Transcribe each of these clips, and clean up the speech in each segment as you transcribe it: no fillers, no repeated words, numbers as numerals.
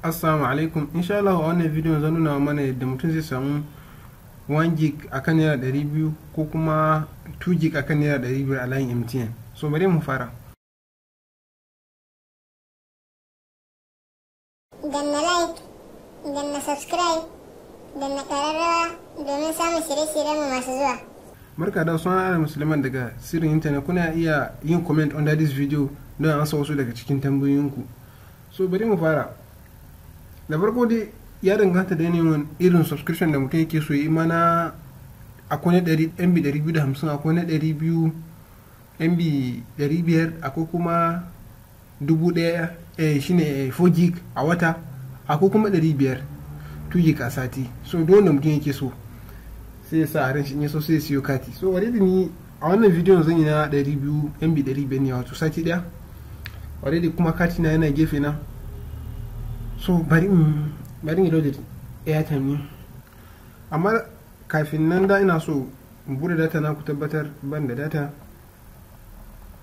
Assalamu alaikum. Insha Allah a wannan bidiyon zan nuna mana yadda mutum zai samu 1 gig akan naira 200 ko kuma 2 gig akan naira 500 a layin MTN. So bari mu fara. Danna like, danna subscribe, danna ƙararrawa domin samun shirye-shiryenmu masu zuwa. Barka da suna Musulman daga Sirrin Internet. Kuna iya yin comment under this video don ansa wasu daga cikin tambayoyinku. So bari mu fara. Da farko dai ya danganta da yanayin irin subscription da mutum yake so yi. Mana akwai na MB 250, akwai na 200 MB 500, akwai kuma 1000 shine 4 gig a wata, akwai kuma 500 2 gig a sati. So dole da mutum yake so sai ya sa a ran shi, in ya so sai ya siyo kati. So wani da ni a wannan bidiyon zan yi na 200 MB 500 ne, wato sati daya. Already kuma kati na yana gefe na. So bari in load airtime ne, amma kafin nan da ina so in bude data na, ku tabbatar ban da data.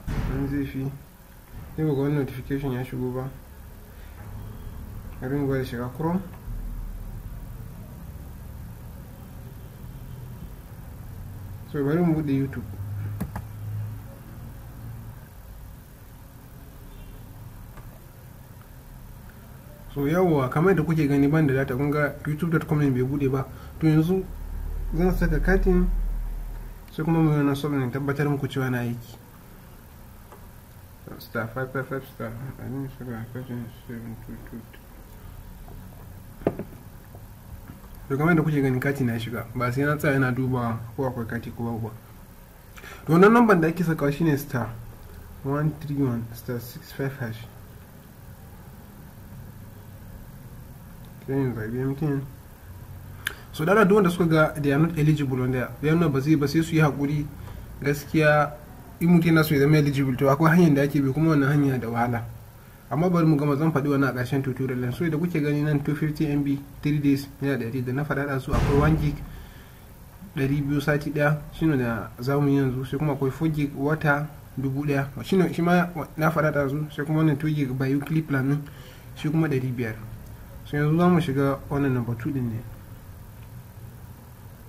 An zai fi sai ga wani notification ya shigo ba. Bari in gwada shiga Chrome. So bari mu bude YouTube. So yawwa, kamar da kuke gani ban da data, kun ga youtube.com ne bai bude ba. To yanzu zan saka katin sai kuma mu yana so ne tabbatar muku cewa na aiki. Star 555 star and saka katin 722. To kamar da kuke gani kati na shiga, ba sai na tsaya yana duba ko akwai kati ko babu ba. To wannan number da ake sakawa shine star 131 star 65 hash. So da duk wanda suka ga they are not eligible wanda yana ba sai su yi hakuri. Gaskiya in mutum yana so ya zama eligible to akwai hanyar da ake bi, kuma wannan hanya da wahala. Amma bari mu gama, zan faɗi wannan a ƙarshen tutorial din. So da kuke gani nan 250 MB 3 days yana 100 da na faɗa da su. Akwai 1 gig 200 sati daya shine da zamu yi yanzu. Sai kuma akwai 4 gig wata 1000 shine shi ma na faɗa da su. Sai kuma wannan 2 gig bi-weekly plan din shi kuma 500. So yanzu za mu shiga wannan number 2 din ne.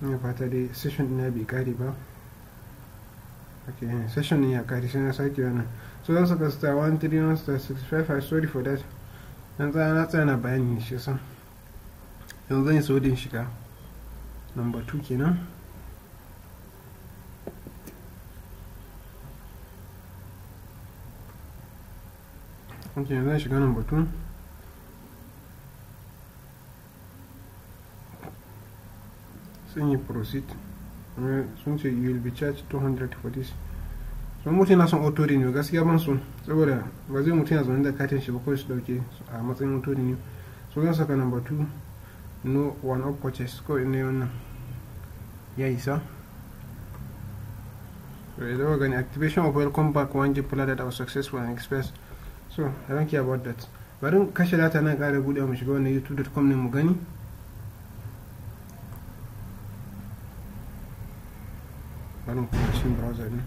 Ina fata dai session ina bai kare ba. Okay, session din ya kare sai na sake wannan. So zan saka star 131 star 65. I'm sorry for that. Na tsaya na bayani shi san. Yanzu zan yi so din shiga number 2 kenan. Okay, zan shiga number 2. Sun yi proceed, sun ce you will be charged 200 for this. So mutum na son auto renew, gaskiya ban so, saboda ba zai mutum ya zaune da katin shi ba kawai su dauke a matsayin auto renew. So zan saka number 2 no one up purchase, kawai ne wannan ya isa. So idan gani activation of welcome back 1 gig plan that was successful and express. So I don't care about that. Bari kashe data na kare bude mu shiga wannan youtube.com ne mu gani. Bari mu kuma cikin browser ne.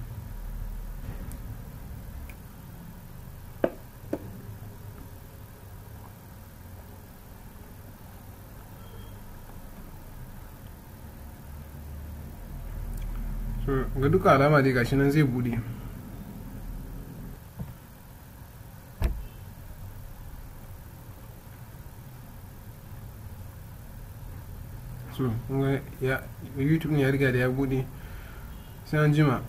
So ga duka alama dai gashi nan zai bude. So kun ga ya YouTube ne ya riga da ya bude. Sai an jima